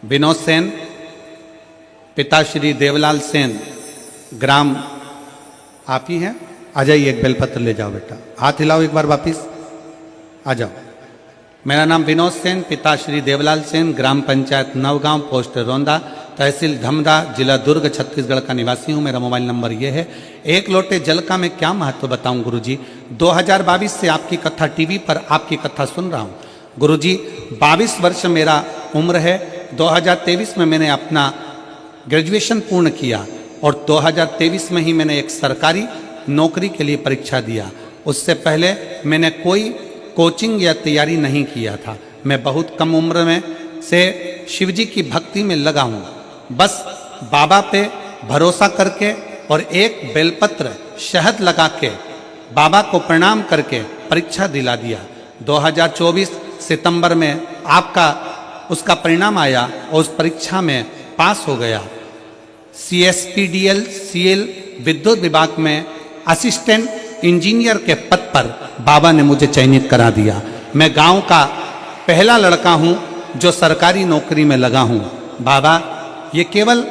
विनोद सेन, पिता श्री देवलाल सेन, ग्राम आप ही हैं। आ जाइए, एक बेलपत्र ले जाओ बेटा, हाथ हिलाओ एक बार वापिस, आ जाओ। मेरा नाम विनोद सेन, पिता श्री देवलाल सेन, ग्राम पंचायत नवगांव, पोस्ट रोंदा, तहसील धमधा, जिला दुर्ग, छत्तीसगढ़ का निवासी हूँ। मेरा मोबाइल नंबर ये है। एक लोटे जल का मैं क्या महत्व बताऊँ गुरुजी। 2022 से आपकी कथा टीवी पर आपकी कथा सुन रहा हूँ गुरुजी। 22 वर्ष मेरा उम्र है। 2023 में मैंने अपना ग्रेजुएशन पूर्ण किया और 2023 में ही मैंने एक सरकारी नौकरी के लिए परीक्षा दिया। उससे पहले मैंने कोई कोचिंग या तैयारी नहीं किया था। मैं बहुत कम उम्र में से शिव जी की भक्ति में लगा हूँ। बस बाबा पे भरोसा करके और एक बेलपत्र शहद लगा के बाबा को प्रणाम करके परीक्षा दिला दिया। 2024 सितंबर में आपका उसका परिणाम आया और उस परीक्षा में पास हो गया। CSPDL CL विद्युत विभाग में असिस्टेंट इंजीनियर के पद पर बाबा ने मुझे चयनित करा दिया। मैं गांव का पहला लड़का हूं जो सरकारी नौकरी में लगा हूं। बाबा, ये केवल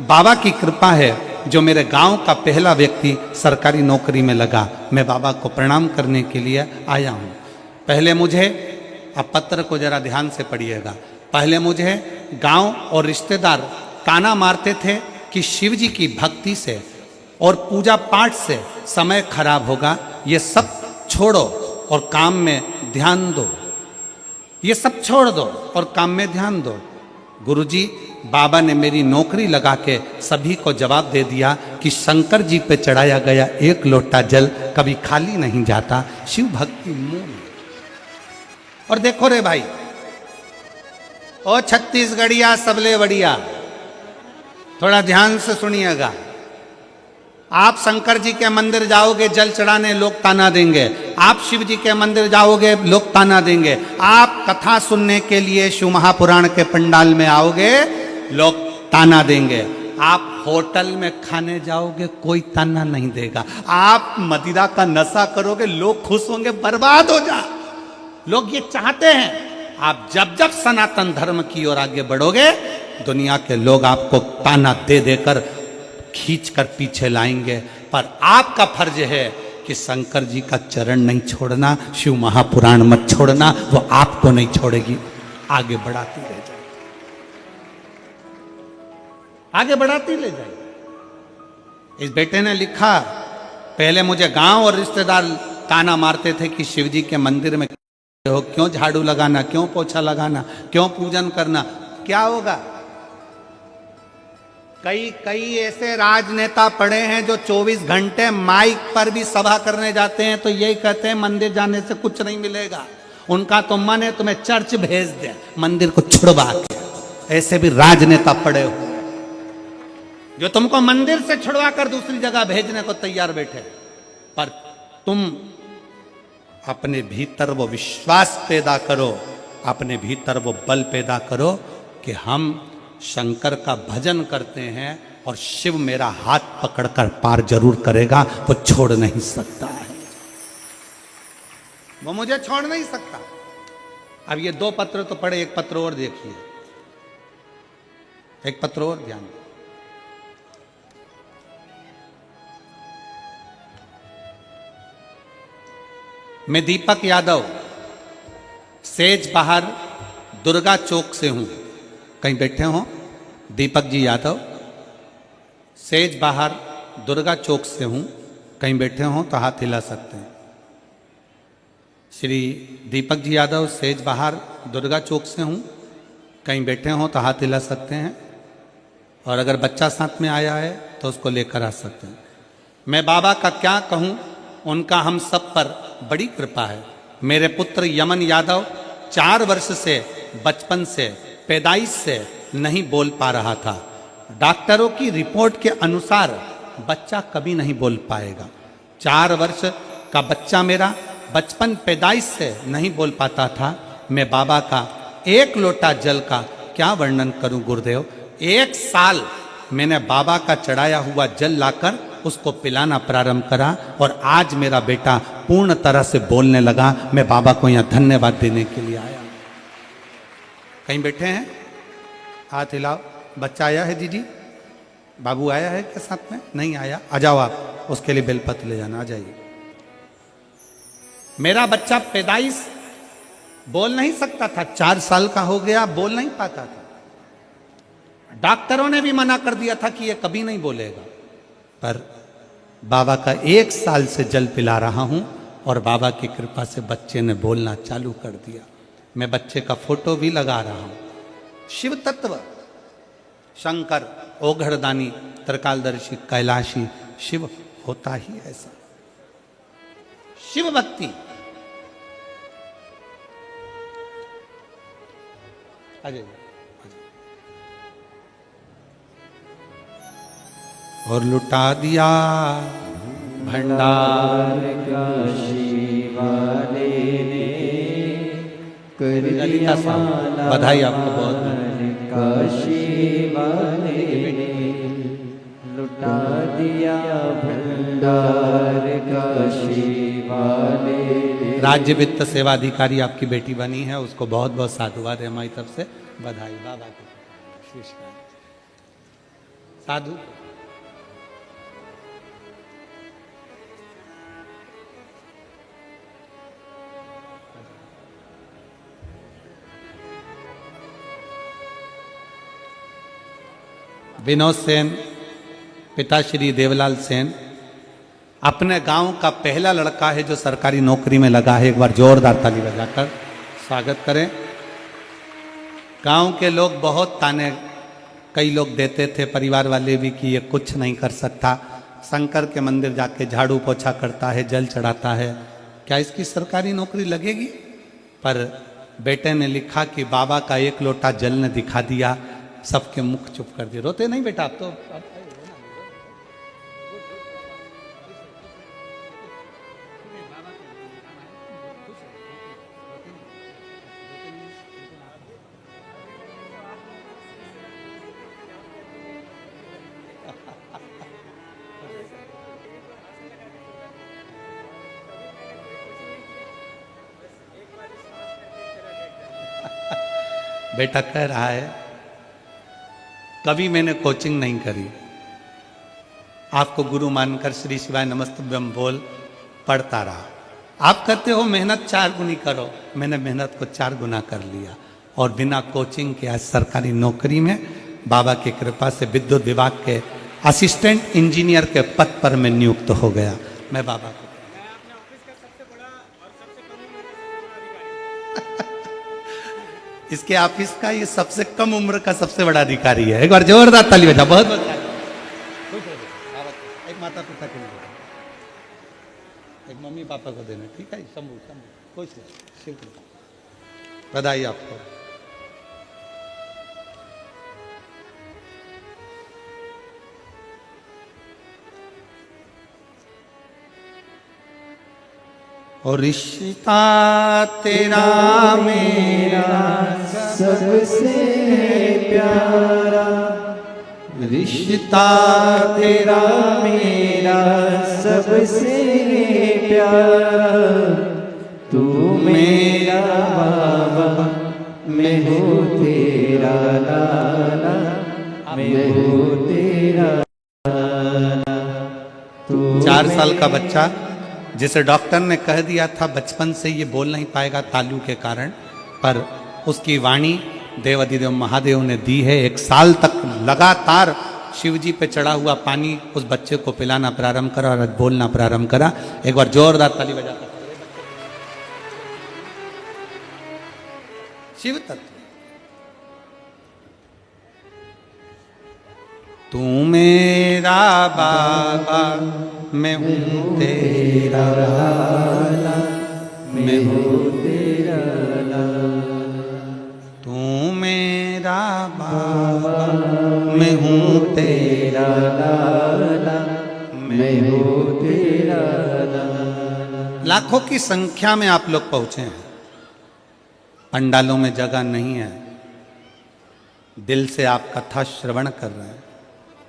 बाबा की कृपा है जो मेरे गांव का पहला व्यक्ति सरकारी नौकरी में लगा। मैं बाबा को प्रणाम करने के लिए आया हूं। पहले मुझे, अब पत्र को जरा ध्यान से पढ़िएगा, पहले मुझे गांव और रिश्तेदार ताना मारते थे कि शिव जी की भक्ति से और पूजा पाठ से समय खराब होगा, ये सब छोड़ो और काम में ध्यान दो, ये सब छोड़ दो और काम में ध्यान दो। गुरुजी, बाबा ने मेरी नौकरी लगा के सभी को जवाब दे दिया कि शंकर जी पे चढ़ाया गया एक लोटा जल कभी खाली नहीं जाता। शिव भक्ति मूल। और देखो रे भाई, ओ छत्तीसगढ़िया सबले बढ़िया, थोड़ा ध्यान से सुनिएगा। आप शंकर जी के मंदिर जाओगे जल चढ़ाने, लोग ताना देंगे। आप शिव जी के मंदिर जाओगे, लोग ताना देंगे। आप कथा सुनने के लिए शिव महापुराण के पंडाल में आओगे, लोग ताना देंगे। आप होटल में खाने जाओगे कोई ताना नहीं देगा, आप मदिरा का नशा करोगे लोग खुश होंगे, बर्बाद हो जा। लोग ये चाहते हैं। आप जब जब सनातन धर्म की ओर आगे बढ़ोगे, दुनिया के लोग आपको ताना दे देकर खींच कर पीछे लाएंगे, पर आपका फर्ज है कि शंकर जी का चरण नहीं छोड़ना, शिव महापुराण मत छोड़ना, वो आपको नहीं छोड़ेगी, आगे बढ़ाती रह जाए, आगे बढ़ाती ले जाए। इस बेटे ने लिखा, पहले मुझे गांव और रिश्तेदार ताना मारते थे कि शिव जी के मंदिर में हो, क्यों झाड़ू लगाना, क्यों पोछा लगाना, क्यों पूजन करना, क्या होगा। कई ऐसे राजनेता पड़े हैं जो 24 घंटे माइक पर भी सभा करने जाते हैं तो यही कहते हैं मंदिर जाने से कुछ नहीं मिलेगा। उनका तो मन है तुम्हें चर्च भेज दे, मंदिर को छुड़वा के। ऐसे भी राजनेता पड़े हो जो तुमको मंदिर से छुड़वा कर दूसरी जगह भेजने को तैयार बैठे, पर तुम अपने भीतर वो विश्वास पैदा करो, अपने भीतर वो बल पैदा करो कि हम शंकर का भजन करते हैं और शिव मेरा हाथ पकड़कर पार जरूर करेगा, वो छोड़ नहीं सकता है, वो मुझे छोड़ नहीं सकता। अब ये 2 पत्र तो पढ़े, एक पत्र और देखिए, एक पत्र और ध्यान दो। मैं दीपक यादव सेज बाहर दुर्गा चौक से हूं, कहीं बैठे हो दीपक जी यादव, सेज बाहर दुर्गा चौक से हूं, कहीं बैठे हो तो हाथ हिला सकते हैं। श्री दीपक जी यादव सेज बाहर दुर्गा चौक से हूं, कहीं बैठे हो तो हाथ हिला सकते हैं, और अगर बच्चा साथ में आया है तो उसको लेकर आ सकते हैं। मैं बाबा का क्या कहूं, उनका हम सब पर बड़ी कृपा है। मेरे पुत्र यमन यादव 4 वर्ष से, बचपन से, पैदाइश से नहीं बोल पा रहा था। डॉक्टरों की रिपोर्ट के अनुसार बच्चा कभी नहीं बोल पाएगा। 4 वर्ष का बच्चा मेरा बचपन पैदाइश से नहीं बोल पाता था। मैं बाबा का 1 लोटा जल का क्या वर्णन करूं गुरुदेव। 1 साल मैंने बाबा का चढ़ाया हुआ जल लाकर उसको पिलाना प्रारंभ करा और आज मेरा बेटा पूर्ण तरह से बोलने लगा। मैं बाबा को यहाँ धन्यवाद देने के लिए आया। कहीं बैठे हैं, हाथ हिलाओ। बच्चा आया है दीदी, बाबू आया है क्या साथ में? नहीं आया, आ जाओ आप, उसके लिए बेलपत्र ले जाना, आ जाइए। मेरा बच्चा पैदाइश बोल नहीं सकता था, 4 साल का हो गया, बोल नहीं पाता था। डॉक्टरों ने भी मना कर दिया था कि ये कभी नहीं बोलेगा, पर बाबा का 1 साल से जल पिला रहा हूं और बाबा की कृपा से बच्चे ने बोलना चालू कर दिया। मैं बच्चे का फोटो भी लगा रहा हूं। शिव तत्व, शंकर, ओघड़दानी, त्रिकालदर्शी, कैलाशी, शिव होता ही ऐसा। शिव भक्ति, आ जाइए। और लुटा दिया भंडार का शिवाले ने, कर दिया माला, बधाई आपको बहुत का शिवाले ने, लुटा दिया भंडार का शिवाले ने। राज्य वित्त सेवा अधिकारी आपकी बेटी बनी है, उसको बहुत बहुत साधुवाद है हमारी तरफ से, बधाई। बाबा की साधु विनोद सेन, पिता श्री देवलाल सेन, अपने गांव का पहला लड़का है जो सरकारी नौकरी में लगा है। एक बार जोरदार ताली बजाकर स्वागत करें। गांव के लोग बहुत ताने कई लोग देते थे, परिवार वाले भी, कि ये कुछ नहीं कर सकता, शंकर के मंदिर जाके झाड़ू पोछा करता है, जल चढ़ाता है, क्या इसकी सरकारी नौकरी लगेगी? पर बेटे ने लिखा कि बाबा का 1 लोटा जल ने दिखा दिया, सबके मुख चुप कर दिए। रोते नहीं बेटा आप तो, बेटा कह रहा है कभी मैंने कोचिंग नहीं करी, आपको गुरु मानकर श्री शिवाय नमस्तुभ्यम बोल पढ़ता रहा। आप कहते हो मेहनत 4 गुनी करो, मैंने मेहनत को 4 गुना कर लिया और बिना कोचिंग के आज सरकारी नौकरी में बाबा की कृपा से विद्युत विभाग के असिस्टेंट इंजीनियर के पद पर मैं नियुक्त हो गया। मैं बाबा को इसके ऑफिस का ये सबसे कम उम्र का सबसे बड़ा अधिकारी है। एक बार जोरदार ताली बजा। बहुत बहुत एक माता पिता के लिए, एक मम्मी पापा को देना, ठीक है? शंभू शंभू खुश शिव कृपा, बधाई आपको। और रिश्ता तेरा मेरा
सबसे प्यारा,
रिश्ता
तेरा मेरा सबसे प्यारा, तू मेरा बाबा, मैं हूँ तेरा लाला, मैं हूँ तेरा लाला।
4 साल का बच्चा जिसे डॉक्टर ने कह दिया था बचपन से ये बोल नहीं पाएगा तालू के कारण, पर उसकी वाणी देव अधिदेव महादेव ने दी है। 1 साल तक लगातार शिव जी पे चढ़ा हुआ पानी उस बच्चे को पिलाना प्रारंभ करा और बोलना प्रारंभ करा। एक बार जोरदार ताली बजाता शिव तत्व। तू मेरा बाबा, मैं हूँ तेरा लाला, मैं हूँ तेरा लाला। तू मेरा बाबा, मैं हूँ तेरा लाला, मैं हूँ तेरा लाला। लाखों की संख्या में आप लोग पहुंचे हैं, पंडालों में जगह नहीं है, दिल से आप कथा श्रवण कर रहे हैं,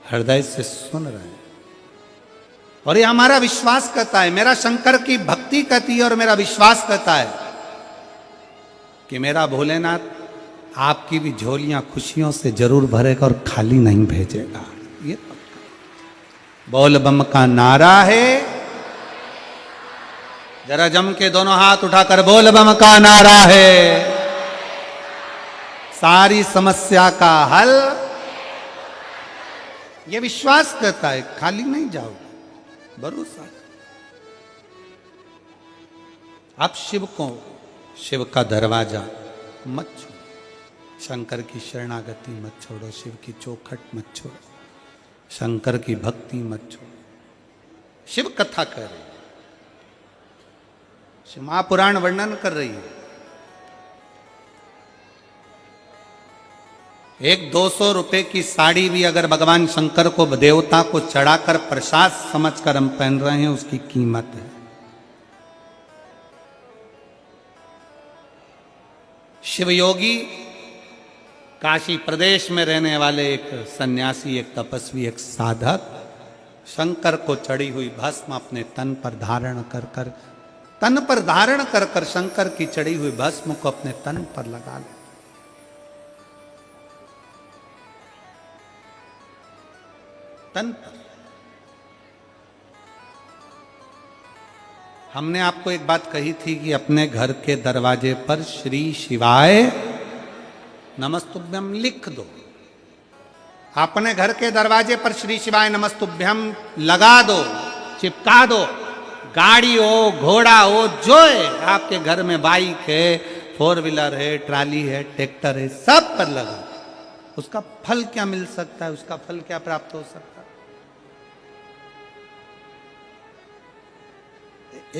हृदय से सुन रहे हैं। और ये हमारा विश्वास कहता है, मेरा शंकर की भक्ति कहती है और मेरा विश्वास कहता है कि मेरा भोलेनाथ आपकी भी झोलियां खुशियों से जरूर भरेगा और खाली नहीं भेजेगा। ये बोल बम का नारा है। जरा जम के दोनों हाथ उठाकर बोल बम का नारा है। सारी समस्या का हल ये विश्वास करता है, खाली नहीं जाओगे, भरोसा। आप शिव को, शिव का दरवाजा मत छोड़ो, शंकर की शरणागति मत छोड़ो, शिव की चौखट मत छोड़ो, शंकर की भक्ति मत छोड़ो। शिव कथा कर रही है, शिव महापुराण वर्णन कर रही है। एक 200 रुपए की साड़ी भी अगर भगवान शंकर को, देवता को चढ़ाकर प्रसाद समझकर हम पहन रहे हैं, उसकी कीमत है। शिवयोगी काशी प्रदेश में रहने वाले एक सन्यासी, एक तपस्वी, एक साधक शंकर को चढ़ी हुई भस्म अपने तन पर धारण कर शंकर की चढ़ी हुई भस्म को अपने तन पर लगा ले। तन पर। हमने आपको एक बात कही थी कि अपने घर के दरवाजे पर श्री शिवाय नमस्तुभ्यम लिख दो। अपने घर के दरवाजे पर श्री शिवाय नमस्तुभ्यम लगा दो, चिपका दो। गाड़ी हो, घोड़ा हो, जो है आपके घर में, बाइक है, 4 व्हीलर है, ट्राली है, ट्रैक्टर है, सब पर लगा। उसका फल क्या मिल सकता है, उसका फल क्या प्राप्त हो सकता है?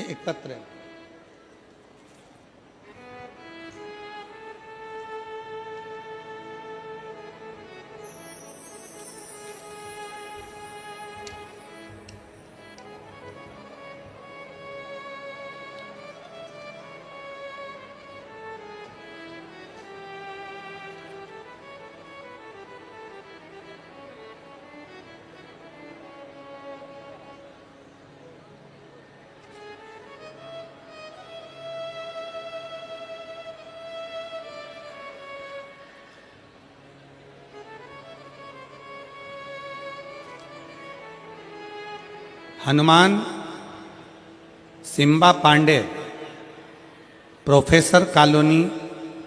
एक पत्र है, हनुमान सिम्बा पांडे, प्रोफेसर कॉलोनी,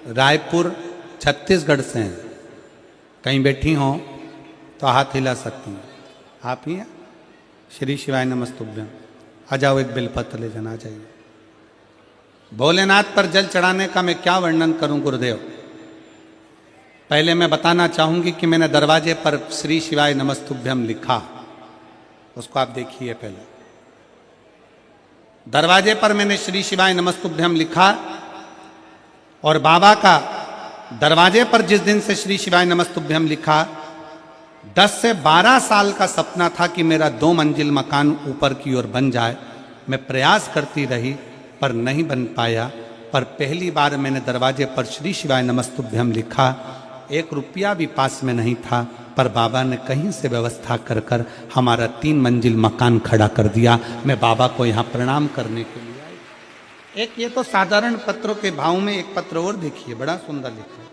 रायपुर, छत्तीसगढ़ से हैं। कहीं बैठी हों तो हाथ हिला सकती हैं। आप ही हैं? श्री शिवाय नमस्तुभ्यम। आ जाओ, एक बेलपत्र ले जाना चाहिए। भोलेनाथ पर जल चढ़ाने का मैं क्या वर्णन करूं गुरुदेव। पहले मैं बताना चाहूंगी कि मैंने दरवाजे पर श्री शिवाय नमस्तुभ्यम लिखा, उसको आप देखिए। पहले दरवाजे पर मैंने श्री शिवाय नमस्तुभ्यम लिखा, और बाबा का दरवाजे पर जिस दिन से श्री शिवाय नमस्तुभ्यम लिखा, 10 से 12 साल का सपना था कि मेरा 2 मंजिल मकान ऊपर की ओर बन जाए। मैं प्रयास करती रही पर नहीं बन पाया। पर पहली बार मैंने दरवाजे पर श्री शिवाय नमस्तुभ्यम लिखा। 1 रुपया भी पास में नहीं था, पर बाबा ने कहीं से व्यवस्था कर कर हमारा 3 मंजिल मकान खड़ा कर दिया। मैं बाबा को यहाँ प्रणाम करने के लिए आई। एक ये तो साधारण पत्रों के भाव में एक पत्र और देखिए, बड़ा सुंदर लिखा है।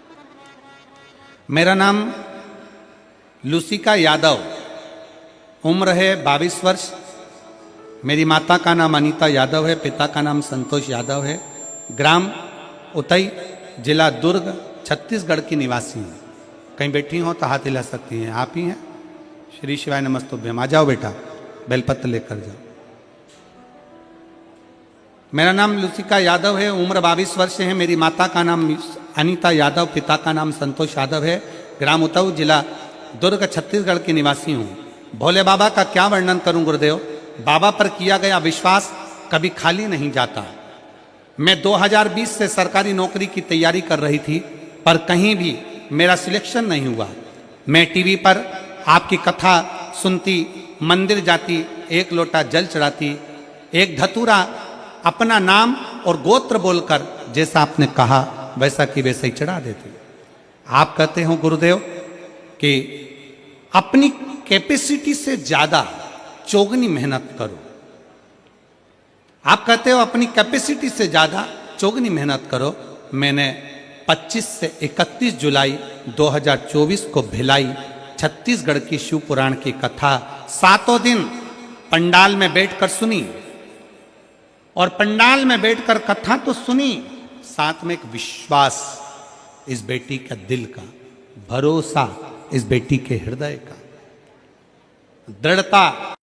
मेरा नाम लुसिका यादव, उम्र है 22 वर्ष। मेरी माता का नाम अनीता यादव है, पिता का नाम संतोष यादव है। ग्राम उतई, जिला दुर्ग, छत्तीसगढ़ की निवासी हूँ। कहीं बैठी हो तो हाथ हिला सकती हैं। आप ही हैं? श्री शिवाय नमस्तुभ्यम। आ जाओ बेटा, बेलपत्र लेकर जाओ। मेरा नाम लुसिका यादव है, उम्र 22 वर्ष है। मेरी माता का नाम अनीता यादव, पिता का नाम संतोष यादव है। ग्राम उतऊ, जिला दुर्ग, छत्तीसगढ़ की निवासी हूँ। भोले बाबा का क्या वर्णन करूं गुरुदेव। बाबा पर किया गया विश्वास कभी खाली नहीं जाता। मैं 2020 से सरकारी नौकरी की तैयारी कर रही थी, पर कहीं भी मेरा सिलेक्शन नहीं हुआ। मैं टीवी पर आपकी कथा सुनती, मंदिर जाती, 1 लोटा जल चढ़ाती, एक धतूरा अपना नाम और गोत्र बोलकर जैसा आपने कहा वैसा कि वैसे ही चढ़ा देती। आप कहते हो गुरुदेव कि अपनी कैपेसिटी से ज्यादा चौगनी मेहनत करो। आप कहते हो अपनी कैपेसिटी से ज्यादा चौगनी मेहनत करो। मैंने 25 से 31 जुलाई 2024 को भिलाई छत्तीसगढ़ की शिव पुराण की कथा 7 दिन पंडाल में बैठकर सुनी। और पंडाल में बैठकर कथा तो सुनी, साथ में एक विश्वास इस बेटी का दिल का, भरोसा इस बेटी के हृदय का, दृढ़ता